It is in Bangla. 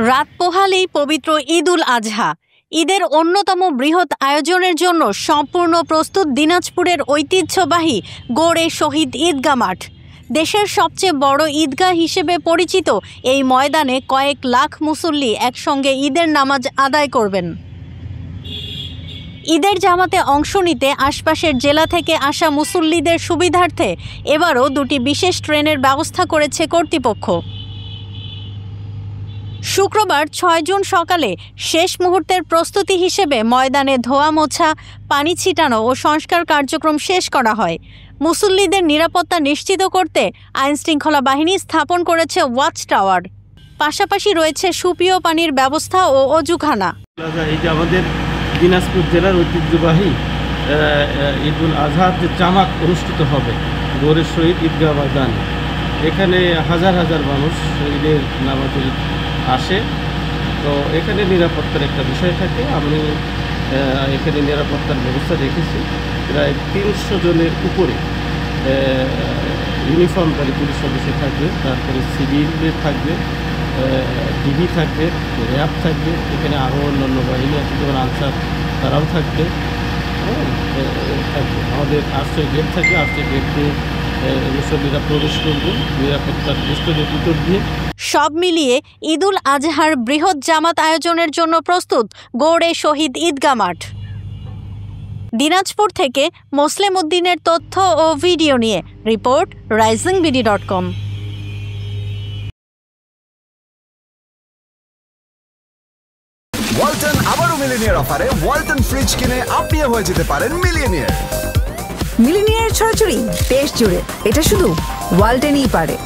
রাত পোহালেই পবিত্র ঈদ উল আজহা। ঈদের অন্যতম বৃহৎ আয়োজনের জন্য সম্পূর্ণ প্রস্তুত দিনাজপুরের ঐতিহ্যবাহী গড়ে শহীদ ঈদগাহ মাঠ। দেশের সবচেয়ে বড় ঈদগাহ হিসেবে পরিচিত এই ময়দানে কয়েক লাখ মুসল্লি একসঙ্গে ঈদের নামাজ আদায় করবেন। ঈদের জামাতে অংশ নিতে আশপাশের জেলা থেকে আসা মুসল্লিদের সুবিধার্থে এবারও দুটি বিশেষ ট্রেনের ব্যবস্থা করেছে কর্তৃপক্ষ। শুক্রবার ৬ জুন সকালে শেষ মুহূর্তের প্রস্তুতি হিসেবে ময়দানে ধোয়া মোছা, পানি ছিটানো ও সংস্কার কার্যক্রম শেষ করা হয়। মুসল্লিদের নিরাপত্তা নিশ্চিত করতে আইনশৃঙ্খলা বাহিনী স্থাপন করেছে ওয়াচ টাওয়ার। পাশাপাশি রয়েছে সুপেয় পানির ব্যবস্থা ও অজুখানা। এই যে আমাদের দিনাজপুর জেলার ঐতিহ্যবাহী ঈদ উল আজহার যে জামাত অনুষ্ঠিত হবে গড়ে শহীদ ঈদগাহ ময়দান, এখানে হাজার হাজার মানুষ ঈদের নামাজে আসে। তো এখানে নিরাপত্তার একটা বিষয় থাকে। আমি এখানে নিরাপত্তার ব্যবস্থা রেখেছি। প্রায় ৩০০ জনের উপরে ইউনিফর্মকারী পুলিশ সদস্য থাকবে, তারপরে সিভিল থাকবে, ডিবি থাকবে, র্যাব থাকবে, এখানে আরও অন্যান্য বাহিনী আছে যেমন আনসার, তারাও থাকবে। আমাদের আশ্রয় গেট থাকবে, আশ্রয় গেট দিয়ে মুসল্লিরা প্রবেশ করবে নিরাপত্তার দৃষ্টির ভিতর দিয়ে। সব মিলিয়ে ঈদ উল আজহার বৃহৎ জামাত আয়োজনের জন্য প্রস্তুত গড়ে শহীদ ঈদগাহ মাঠ। দিনাজপুর থেকে মোসলেম উদ্দিনের তথ্য ও ভিডিও নিয়ে রিপোর্ট risingBD.com। ওয়ালটন আবারও মিলিনিয়ার অফারে ওয়ালটন ফ্রিজ কিনে আপনিও হয়ে যেতে পারেন মিলিয়নিয়ার। মিলিনিয়ার ছড়াছড়ি দেশ জুড়ে, এটা শুধু ওয়ালটনই পারে।